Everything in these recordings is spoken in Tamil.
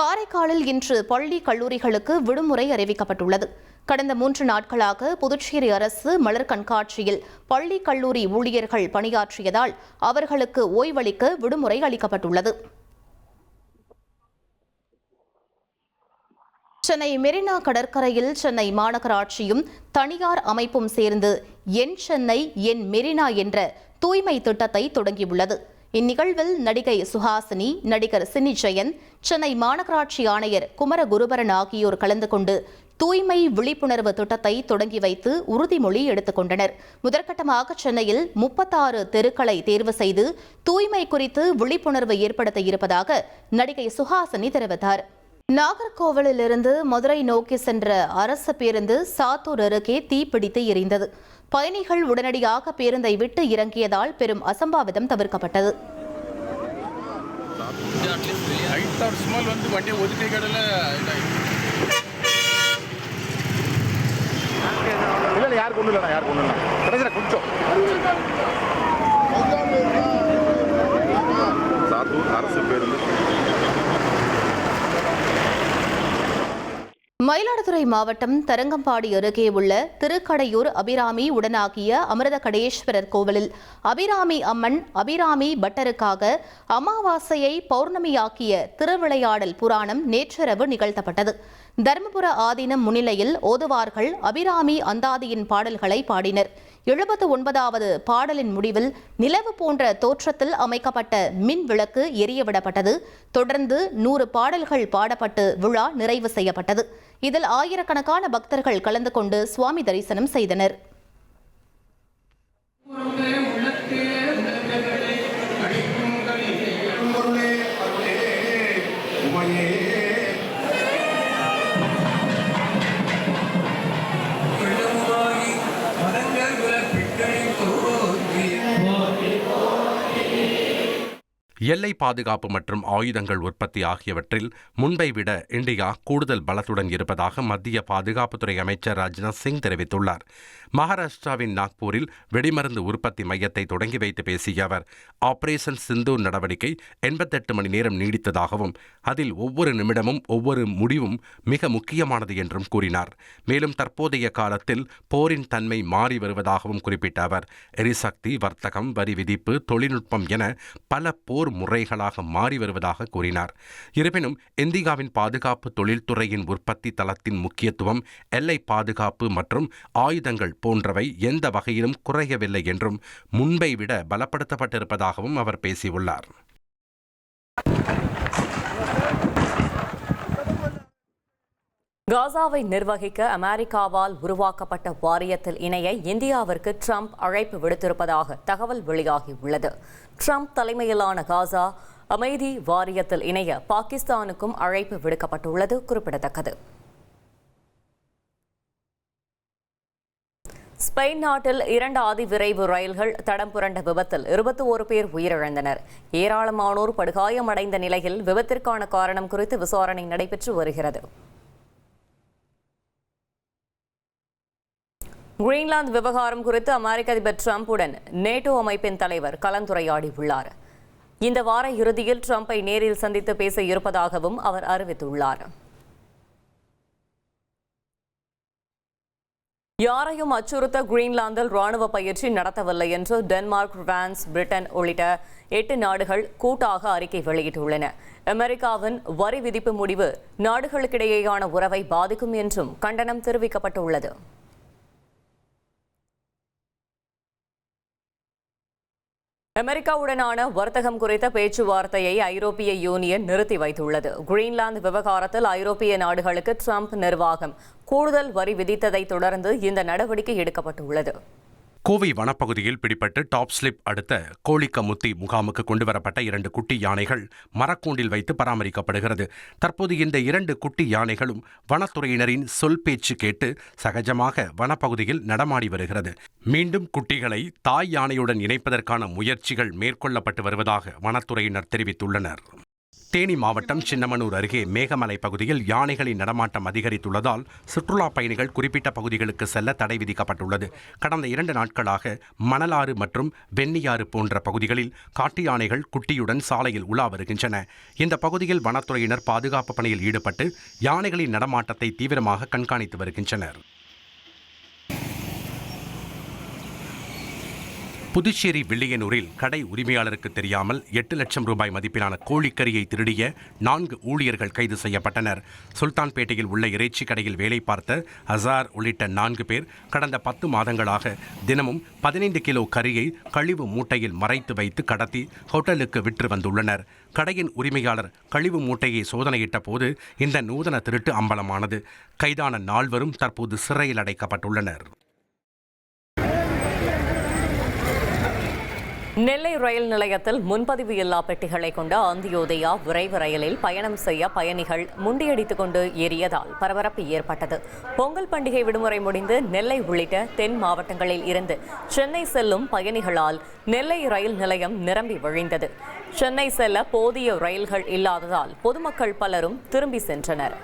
காரைக்காலில் இன்று பள்ளி கல்லூரிகளுக்கு விடுமுறை அறிவிக்கப்பட்டுள்ளது. கடந்த 3 நாட்களாக புதுச்சேரி அரசு மலர் கண்காட்சியில் பள்ளி கல்லூரி ஊழியர்கள் பணியாற்றியதால் அவர்களுக்கு ஓய்வளிக்க விடுமுறை அளிக்கப்பட்டுள்ளது. சென்னை மெரினா கடற்கரையில் சென்னை மாநகராட்சியும் தனியார் அமைப்பும் சேர்ந்து என் சென்னை என் மெரினா என்ற தூய்மை திட்டத்தை தொடங்கியுள்ளது. இந்நிகழ்வில் நடிகை சுஹாசினி, நடிகர் சின்னி ஜெயன், சென்னை மாநகராட்சி ஆணையர் குமரகுருபரன் ஆகியோர் கலந்து கொண்டு தூய்மை விழிப்புணர்வு திட்டத்தை தொடங்கி வைத்து உறுதிமொழி எடுத்துக் கொண்டனர். முதற்கட்டமாக சென்னையில் 36 தெருக்களை தேர்வு செய்து தூய்மை குறித்து விழிப்புணர்வு ஏற்படுத்த இருப்பதாக நடிகை சுஹாசினி தெரிவித்தார். நாகர்கோவிலிருந்து மதுரை நோக்கி சென்ற அரசு பேருந்து சாத்தூர் அருகே தீப்பிடித்து எரிந்தது. பயணிகள் உடனடியாக பேருந்தை விட்டு இறங்கியதால் பெரும் அசம்பாவிதம் தவிர்க்கப்பட்டது. மயிலாடுதுறை மாவட்டம் தரங்கம்பாடி அருகே உள்ள திருக்கடையூர் அபிராமி உடனாகிய அமிர்த கடேஸ்வரர் கோவிலில் அபிராமி அம்மன் அபிராமி பட்டருக்காக அமாவாசையை பௌர்ணமியாக்கிய திருவிளையாடல் புராணம் நேற்றிரவு நிகழ்த்தப்பட்டது. தர்மபுர ஆதீனம் முன்னிலையில் ஓதுவார்கள் அபிராமி அந்தாதியின் பாடல்களை பாடினர். 79வது பாடலின் முடிவில் நிலவு போன்ற தோற்றத்தில் அமைக்கப்பட்ட மின் விளக்கு எரியவிடப்பட்டது. தொடர்ந்து 100 பாடல்கள் பாடப்பட்டு விழா நிறைவு செய்யப்பட்டது. இதில் ஆயிரக்கணக்கான பக்தர்கள் கலந்து கொண்டு சுவாமி தரிசனம் செய்தனர். எல்லை பாதுகாப்பு மற்றும் ஆயுதங்கள் உற்பத்தி ஆகியவற்றில் முன்பை விட இந்தியா கூடுதல் பலத்துடன் இருப்பதாக மத்திய பாதுகாப்புத்துறை அமைச்சர் ராஜ்நாத் சிங் தெரிவித்துள்ளார். மகாராஷ்டிராவின் நாக்பூரில் வெடிமருந்து உற்பத்தி மையத்தை தொடங்கி வைத்து பேசிய அவர், ஆபரேஷன் சிந்தூர் நடவடிக்கை 88 மணி நேரம் நீடித்ததாகவும் அதில் ஒவ்வொரு நிமிடமும் ஒவ்வொரு முடிவும் மிக முக்கியமானது என்றும் கூறினார். மேலும் தற்போதைய காலத்தில் போரின் தன்மை மாறி வருவதாகவும் குறிப்பிட்ட அவர், எரிசக்தி, வர்த்தகம், வரி விதிப்பு, தொழில்நுட்பம் என பல போர் முறைகளாக மாறி வருவதாக கூறினார். இருப்பினும் இந்தியாவின் பாதுகாப்பு தொழில்துறையின் உற்பத்தி தளத்தின் முக்கியத்துவம், எல்லை பாதுகாப்பு மற்றும் ஆயுதங்கள் போன்றவை எந்த வகையிலும் குறையவில்லை என்றும் முன்பை விட பலப்படுத்தப்பட்டிருப்பதாகவும் அவர் பேசியுள்ளார். காசாவை நிர்வகிக்க அமெரிக்காவால் உருவாக்கப்பட்ட வாரியத்தில் இணைய இந்தியாவிற்கு ட்ரம்ப் அழைப்பு விடுத்திருப்பதாக தகவல் வெளியாகியுள்ளது. ட்ரம்ப் தலைமையிலான காசா அமைதி வாரியத்தில் இணைய பாகிஸ்தானுக்கும் அழைப்பு விடுக்கப்பட்டுள்ளது குறிப்பிடத்தக்கது. ஸ்பெயின் நாட்டில் 2 அதிவிரைவு ரயில்கள் தடம் புரண்ட விபத்தில் 21 பேர் உயிரிழந்தனர். ஏராளமானோர் படுகாயமடைந்த நிலையில் விபத்திற்கான காரணம் குறித்து விசாரணை நடைபெற்று வருகிறது. கிரீன்லாந்து விவகாரம் குறித்து அமெரிக்க அதிபர் டிரம்புடன் நேட்டோ அமைப்பின் தலைவர் கலந்துரையாடியுள்ளார். இந்த வார இறுதியில் டிரம்பை நேரில் சந்தித்து பேச இருப்பதாகவும் அவர் அறிவித்துள்ளார். யாரையும் அச்சுறுத்த கிரீன்லாந்தில் ராணுவ பயிற்சி நடத்தவில்லை என்று டென்மார்க், பிரான்ஸ், பிரிட்டன் உள்ளிட்ட 8 நாடுகள் கூட்டாக அறிக்கை வெளியிட்டுள்ளன. அமெரிக்காவின் வரி விதிப்பு முடிவு நாடுகளுக்கிடையேயான உறவை பாதிக்கும் என்றும் கண்டனம் தெரிவிக்கப்பட்டுள்ளது. அமெரிக்காவுடனான வர்த்தகம் குறித்த பேச்சுவார்த்தையை ஐரோப்பிய யூனியன் நிறுத்தி வைத்துள்ளது. கிரீன்லாந்து விவகாரத்தில் ஐரோப்பிய நாடுகளுக்கு ட்ரம்ப் நிர்வாகம் கூடுதல் வரி விதித்ததை தொடர்ந்து இந்த நடவடிக்கை எடுக்கப்பட்டுள்ளது. கோவை வனப்பகுதியில் பிடிபட்டு டாப் ஸ்லிப் அடுத்த கோழிக்கமுத்தி முகாமுக்கு கொண்டுவரப்பட்ட 2 குட்டி யானைகள் மரக்கூண்டில் வைத்து பராமரிக்கப்படுகிறது. தற்போது இந்த 2 குட்டி யானைகளும் வனத்துறையினரின் சொல் பேச்சு கேட்டு சகஜமாக வனப்பகுதியில் நடமாடி வருகிறது. மீண்டும் குட்டிகளை தாய் யானையுடன் இணைப்பதற்கான முயற்சிகள் மேற்கொள்ளப்பட்டு வருவதாக வனத்துறையினர் தெரிவித்துள்ளனர். தேனி மாவட்டம் சின்னமனூர் அருகே மேகமலை பகுதியில் யானைகளின் நடமாட்டம் அதிகரித்துள்ளதால் சுற்றுலா பயணிகள் குறிப்பிட்ட பகுதிகளுக்கு செல்ல தடை விதிக்கப்பட்டுள்ளது. கடந்த 2 நாட்களாக மணலாறு மற்றும் வெண்ணியாறு போன்ற பகுதிகளில் காட்டு யானைகள் குட்டியுடன் சாலையில் உலா வருகின்றன. இந்த பகுதியில் வனத்துறையினர் பாதுகாப்பு பணியில் ஈடுபட்டு யானைகளின் நடமாட்டத்தை தீவிரமாக கண்காணித்து வருகின்றனர். புதுச்சேரி வில்லியனூரில் கடை உரிமையாளருக்கு தெரியாமல் 8 லட்சம் ரூபாய் மதிப்பிலான கோழிக்கறியை திருடிய 4 ஊழியர்கள் கைது செய்யப்பட்டனர். சுல்தான்பேட்டையில் உள்ள இறைச்சி கடையில் வேலை பார்த்த அசார் உள்ளிட்ட 4 பேர் கடந்த 10 மாதங்களாக தினமும் 15 கிலோ கறியை கழிவு மூட்டையில் மறைத்து வைத்து கடத்தி ஹோட்டலுக்கு விற்று வந்துள்ளனர். கடையின் உரிமையாளர் கழிவு மூட்டையை சோதனையிட்ட போது இந்த நூதன திருட்டு அம்பலமானது. கைதான 4வரும் தற்போது சிறையில் அடைக்கப்பட்டுள்ளனர். நெல்லை ரயில் நிலையத்தில் முன்பதிவு இல்லா பெட்டிகளை கொண்ட அந்தியோதயா விரைவு ரயிலில் பயணம் செய்ய பயணிகள் முண்டியடித்துக் கொண்டு ஏறியதால் பரபரப்பு ஏற்பட்டது. பொங்கல் பண்டிகை விடுமுறை முடிந்து நெல்லை உள்ளிட்ட தென் மாவட்டங்களில் இருந்து சென்னை செல்லும் பயணிகளால் நெல்லை ரயில் நிலையம் நிரம்பி வழிந்தது. சென்னை செல்ல போதிய ரயில்கள் இல்லாததால் பொதுமக்கள் பலரும் திரும்பி சென்றனர்.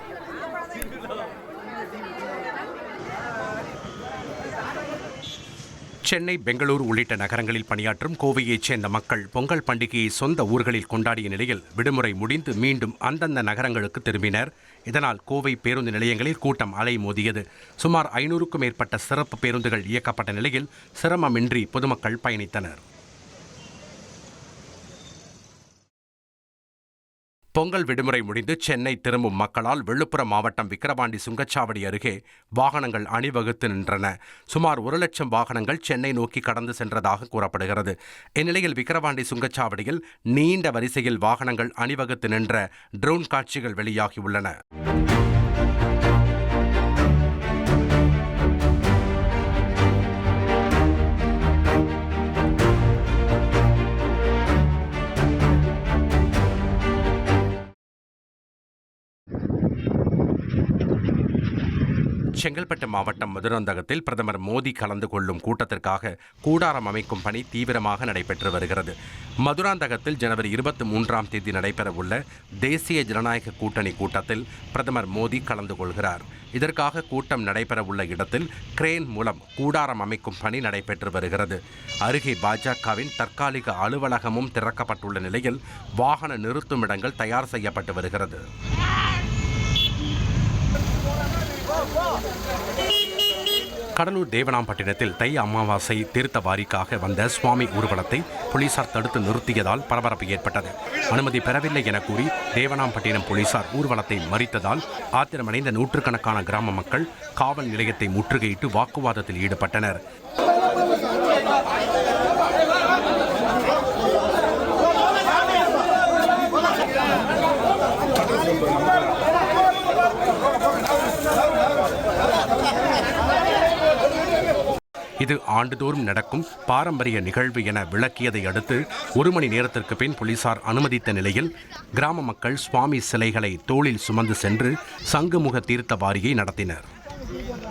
சென்னை, பெங்களூரு உள்ளிட்ட நகரங்களில் பணியாற்றும் கோவையைச் சேர்ந்த மக்கள் பொங்கல் பண்டிகையை சொந்த ஊர்களில் கொண்டாடிய நிலையில் விடுமுறை முடிந்து மீண்டும் அந்தந்த நகரங்களுக்கு திரும்பினர். இதனால் கோவை பேருந்து நிலையங்களில் கூட்டம் அலைமோதியது. சுமார் 500க்கும் மேற்பட்ட சிறப்பு பேருந்துகள் இயக்கப்பட்ட நிலையில் சிரமமின்றி பொதுமக்கள் பயணித்தனர். பொங்கல் விடுமுறை முடிந்து சென்னை திரும்பும் மக்களால் விழுப்புரம் மாவட்டம் விக்கிரவாண்டி சுங்கச்சாவடி அருகே வாகனங்கள் அணிவகுத்து நின்றன. சுமார் 1 லட்சம் வாகனங்கள் சென்னை நோக்கி கடந்து சென்றதாக கூறப்படுகிறது. இந்நிலையில் விக்கிரவாண்டி சுங்கச்சாவடியில் நீண்ட வரிசையில் வாகனங்கள் அணிவகுத்து நின்ற ட்ரோன் காட்சிகள் வெளியாகியுள்ளன. செங்கல்பட்டு மாவட்டம் மதுராந்தகத்தில் பிரதமர் மோடி கலந்து கொள்ளும் கூட்டத்திற்காக கூடாரம் அமைக்கும் பணி தீவிரமாக நடைபெற்று வருகிறது. மதுராந்தகத்தில் ஜனவரி 23ஆம் தேதி நடைபெறவுள்ள தேசிய ஜனநாயக கூட்டணி கூட்டத்தில் பிரதமர் மோடி கலந்து கொள்கிறார். இதற்காக கூட்டம் நடைபெறவுள்ள இடத்தில் கிரேன் மூலம் கூடாரம் அமைக்கும் பணி நடைபெற்று வருகிறது. அருகே பாஜகவின் தற்காலிக அலுவலகமும் திறக்கப்பட்டுள்ள நிலையில் வாகன நிறுத்தும் இடங்கள் தயார் செய்யப்பட்டு வருகிறது. கடலூர் தேவனாம்பட்டினத்தில் தை அமாவாசை தீர்த்த வாரிக்காக வந்த சுவாமி ஊர்வலத்தை போலீசார் தடுத்து நிறுத்தியதால் பரபரப்பு ஏற்பட்டது. அனுமதி பெறவில்லை என கூறி தேவனாம்பட்டினம் போலீசார் ஊர்வலத்தை மறித்ததால் ஆத்திரமடைந்த நூற்றுக்கணக்கான கிராம மக்கள் காவல் நிலையத்தை முற்றுகையிட்டு வாக்குவாதத்தில் ஈடுபட்டனர். இது ஆண்டுதோறும் நடக்கும் பாரம்பரிய நிகழ்வு என விளக்கியதை அடுத்து 1 மணி நேரத்திற்கு பின் போலீசார் அனுமதித்த நிலையில் கிராம மக்கள் சுவாமி சிலைகளை தோளில் சுமந்து சென்று சங்குமுக தீர்த்த வாரியை நடத்தினர்.